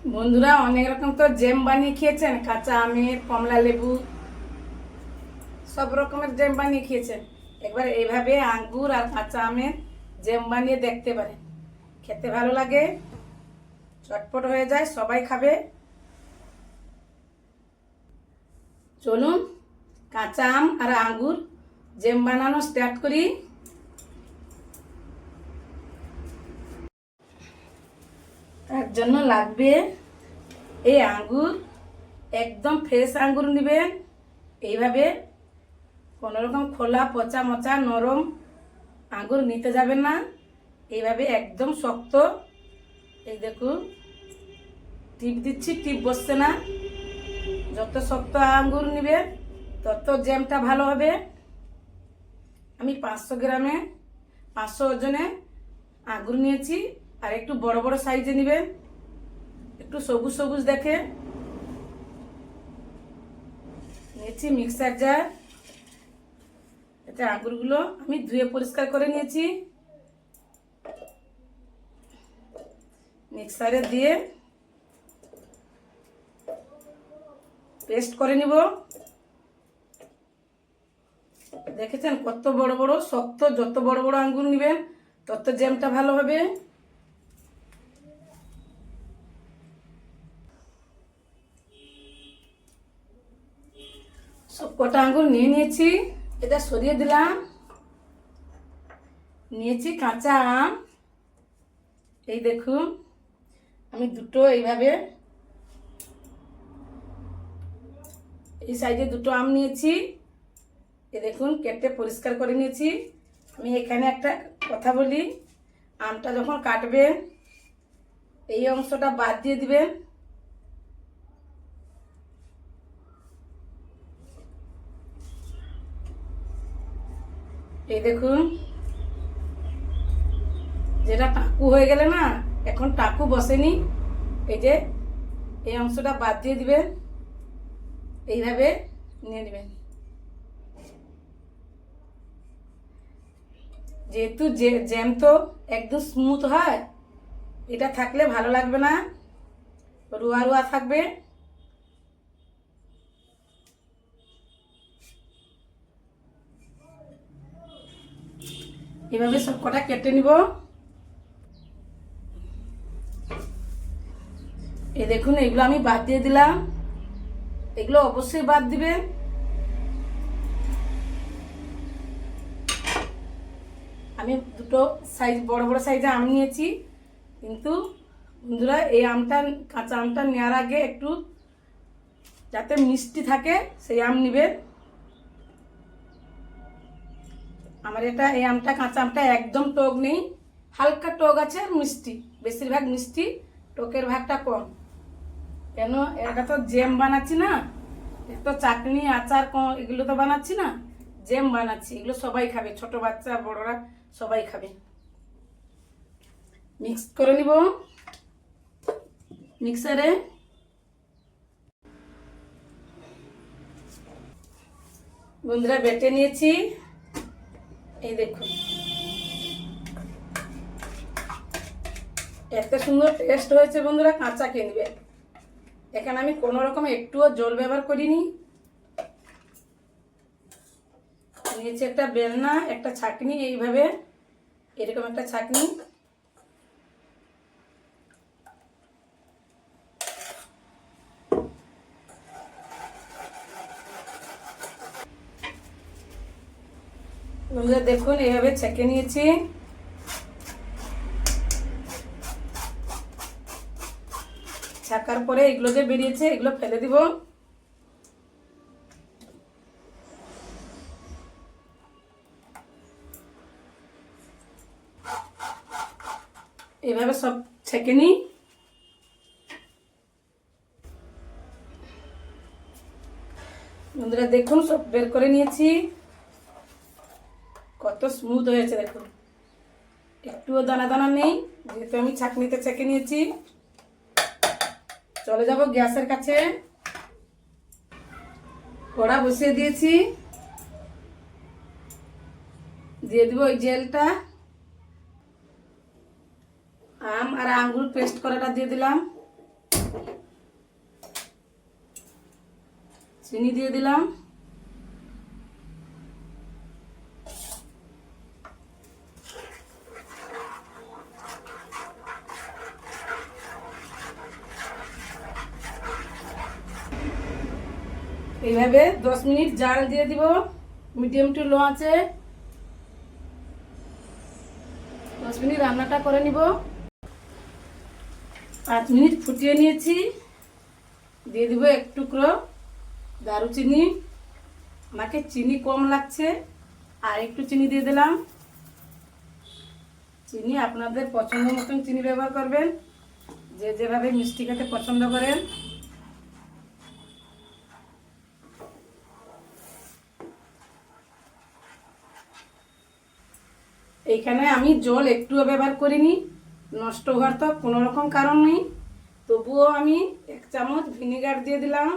বন্ধুরা অনেক রকম তো জ্যাম বানিয়ে খেয়েছেন, কাঁচা আমের, কমলা লেবু, সব রকমের জ্যাম বানিয়ে খেয়েছেন। একবার এইভাবে আঙ্গুর আর কাঁচা আমের জ্যাম বানিয়ে দেখতে পারেন, খেতে ভালো লাগে, চটপট হয়ে যায়, সবাই খাবে। চলুন কাঁচা আম আর আঙ্গুর জ্যাম বানানো স্টার্ট করি। তার জন্য লাগবে এই আঙ্গুর, একদম ফ্রেশ আঙ্গুর নেবেন। এইভাবে কোনো রকম খোলা পচা মচা নরম আঙ্গুর নিতে যাবেন না, এইভাবে একদম শক্ত। এই দেখুন টিপ দিচ্ছি, টিপ বসছে না। যত শক্ত আঙ্গুর নেবেন তত জ্যামটা ভালো হবে। আমি 500 গ্রামে 500 ওজনে আঙ্গুর নিয়েছি। আর একটু বড় বড় সাইজে নেবেন, একটু সবুজ সবুজ দেখে। নিয়েছি মিক্সার জার, এতে আঙ্গুরগুলো আমি ধুয়ে পরিষ্কার করে নিয়েছি। মিক্সারে দিয়ে পেস্ট করে নিব। দেখেছেন কত বড় বড় শক্ত, যত বড় বড় আঙ্গুর নেবেন তত জ্যামটা ভালো হবে। সব কটা আঙ্গুর নিয়ে নিয়েছি, এটা সরিয়ে দিলাম। নিয়েছি কাঁচা আম, এই দেখুন আমি দুটো এইভাবে এই সাইজে দুটো আম নিয়েছি। এ দেখুন কেটে পরিষ্কার করে নিয়েছি। আমি এখানে একটা কথা বলি, আমটা যখন কাটবেন এই অংশটা বাদ দিয়ে দিবেন। এই দেখুন যেটা টাকু হয়ে গেলে না, এখন টাকু বসেনি, এই যে এই অংশটা বাদ দিয়ে দিবেন। এইভাবে নিয়ে নেবেন। যেহেতু জ্যাম তো একদম স্মুথ হয়, এটা থাকলে ভালো লাগবে না, রুয়া রুয়া থাকবে। এভাবে সব কটা কেটে নিব। এই দেখুন এগুলো আমি বাদ দিয়ে দিলাম, এগুলো অবশ্যই বাদ দিবেন। আমি দুটো সাইজ বড় বড় সাইজে আম নিয়েছি, কিন্তু বন্ধুরা এই আমটা, কাঁচা আমটা নেওয়ার আগে একটু যাতে মিষ্টি থাকে সেই আম নেবেন। আমার এই আমটা, কাঁচা আমটা একদম টক নেই, হালকা টক আছে আর মিষ্টি, বেশিরভাগ মিষ্টি, টকের ভাগটা কম। কেন এটা তো জ্যাম বানাচ্ছি না, এটা তো চাটনি আচার এগুলো তো বানাচ্ছি না, জ্যাম বানাচ্ছি, এগুলো সবাই খাবে, ছোট বাচ্চা বড়রা সবাই খাবে। মিক্স করে নিব মিক্সারে। বন্ধুরা বেটে নিয়েছি, এই দেখুন এত সুন্দর টেস্ট হয়েছে। বন্ধুরা কাঁচা কিনবে, এখানে আমি কোনো রকম একটুও জল ব্যবহার করিনি। নিয়েছি একটা বেলনা, একটা ছাঁকনি, এইভাবে এরকম একটা ছাঁকনি। বন্ধুরা দেখুন এইভাবে ছেঁকে নিয়েছি। ছাকার পরে এগুলো যে বেরিয়েছে এগুলো ফেলে দিব। এইভাবে সব ছেঁকে নিই। বন্ধুরা দেখুন সব বের করে নিয়েছি, কত স্মুথ হয়েছে দেখুন, একটুও দানা দানা নেই, যেহেতু আমি ছাঁকনিতে ছেঁকে নিয়েছি। চলে যাব গ্যাসের কাছে, কড়া বসিয়ে দিয়েছি, দিয়ে দিব ওই জেলটা, আম আর আঙ্গুর পেস্ট করাটা দিয়ে দিলাম। চিনি দিয়ে দিলাম। এইভাবে 10 মিনিট জাল দিয়ে দিব, মিডিয়াম টু লো আছে। 10 মিনিট রান্নাটা করে নিব। 5 মিনিট ফুটিয়ে নিয়েছি। দিয়ে দিব এক টুকরো দারুচিনি। আমাকে চিনি কম লাগছে, আর একটু চিনি দিয়ে দিলাম। চিনি আপনাদের পছন্দ মতন চিনি ব্যবহার করবেন, যে যেভাবে মিষ্টি খেতে পছন্দ করেন। এইখানে আমি জল একটুও ব্যবহার করিনি, নষ্ট হওয়ার তো কোনো রকম কারণ নেই। তবুও আমি 1 চামচ ভিনেগার দিয়ে দিলাম।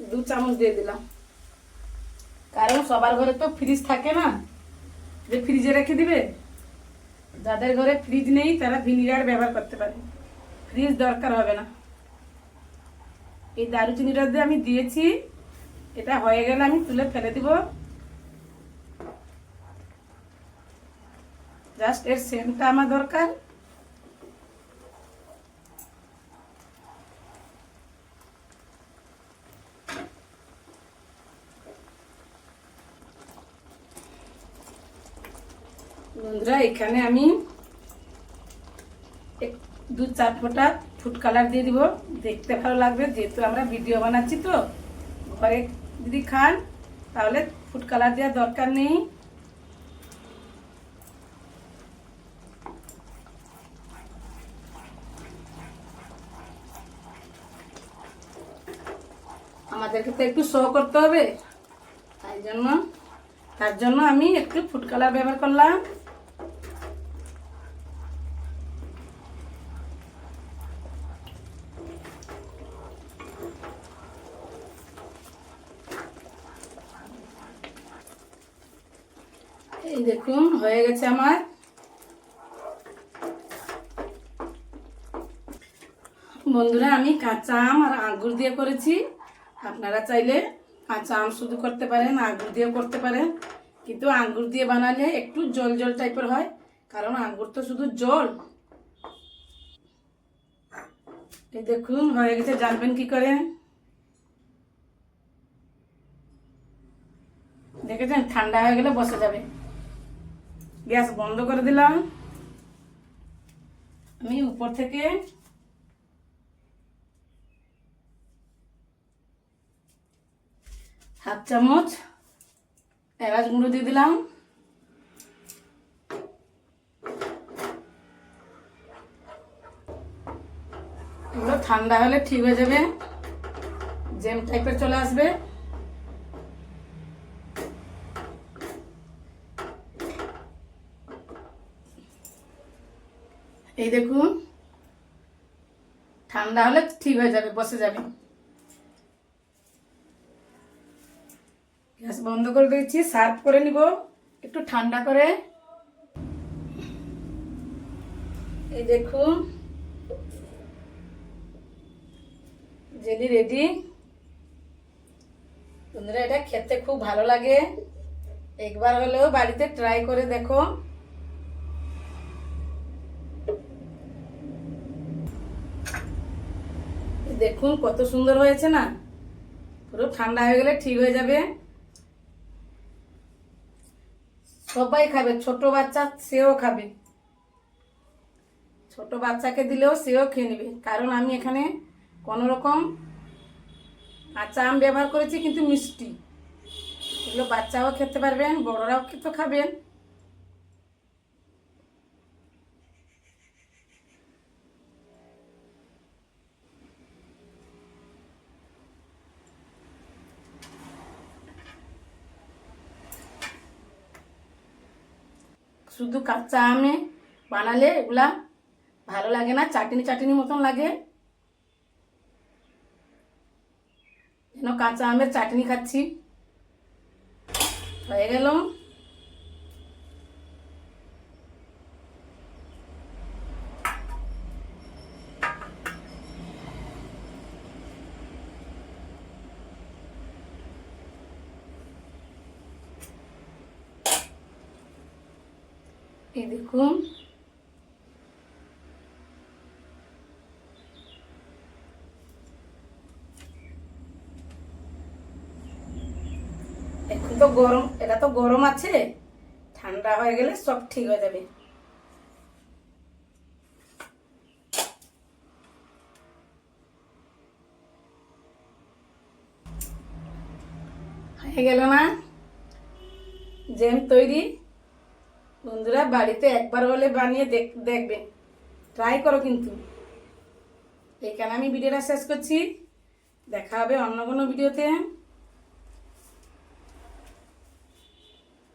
দু চামচ দিয়ে দিলাম, কারণ সবার ঘরে তো ফ্রিজ থাকে না যে ফ্রিজে রেখে দিবে। যাদের ঘরে ফ্রিজ নেই তারা ভিনেগার ব্যবহার করতে পারে, ফ্রিজ দরকার হবে না। এই দারুচিনিটা দিয়ে আমি দিয়েছি, এটা হয়ে গেলে আমি তুলে ফেলে দিব। জাস্ট এর সেন্টটা আমার দরকার। বন্ধুরা, এখানে আমি 2-4 ফোঁটা ফুড কালার দিয়ে দিব, দেখতে ভালো লাগবে। যেহেতু আমরা ভিডিও বানাচ্ছি, তো ঘরে যদি খান তাহলে ফুড কালার দেওয়ার দরকার নেই। আমাদেরকে তো একটু শো করতে হবে, তার জন্য আমি একটু ফুড কালার ব্যবহার করলাম। এই দেখুন হয়ে গেছে আমার। বন্ধুরা, আমি কাঁচা আম আর আঙ্গুর দিয়ে করেছি। আপনারা চাইলে কাঁচা আম শুধু করতে পারেন, আঙ্গুর দিয়েও করতে পারেন, কিন্তু আঙ্গুর দিয়ে বানালে একটু জল জল টাইপের হয়, কারণ আঙ্গুর তো শুধু জল। এই দেখুন হয়ে গেছে। জানবেন কি করে? দেখেছেন? ঠান্ডা হয়ে গেলে বসে যাবে। গ্যাস বন্ধ করে দিলাম। আমি উপর থেকে হাফ চামচ এলাচ গুঁড়ো দিয়ে দিলাম। এগুলো ঠান্ডা হলে ঠিক হয়ে যাবে, জেম টাইপের চলে আসবে। এই দেখুন ঠান্ডা হলে ঠিক হয়ে যাবে, বসে যাবে। গ্যাস বন্ধ করে দিয়েছি, সার্ভ করে নিব একটু ঠান্ডা করে। এই দেখুন জেলি রেডি। বন্ধুরা, এটা খেতে খুব ভালো লাগে, একবার হলেও বাড়িতে ট্রাই করে দেখো। দেখুন কত সুন্দর হয়েছে না? পুরো ঠান্ডা হয়ে গেলে ঠিক হয়ে যাবে। সবাই খাবে, ছোট বাচ্চা সেও খাবে, ছোট বাচ্চাকে দিলেও সেও খেয়ে নেবে। কারণ আমি এখানে কোনো রকম কাঁচা আম ব্যবহার করেছি, কিন্তু মিষ্টি। এগুলো বাচ্চাও খেতে পারবেন, বড়রাও কিন্তু খাবেন। শুধু কাঁচা আমে বানালে এগুলা ভালো লাগে না, চাটনি চাটনি মতন লাগে, যেন কাঁচা আমের চাটনি খাচ্ছি। হয়ে গেল। এই দেখুন, এখন তো গরম, এটা তো গরম আছে, ঠান্ডা হয়ে গেলে সব ঠিক হয়ে যাবে। হয়ে গেল না জ্যাম তৈরি। বন্ধুরা বাড়িতে একবার হলে বানিয়ে দেখবেন, ট্রাই করো কিন্তু। এখানে আমি ভিডিওটা শেষ করছি, দেখা হবে অন্য কোনো ভিডিওতে।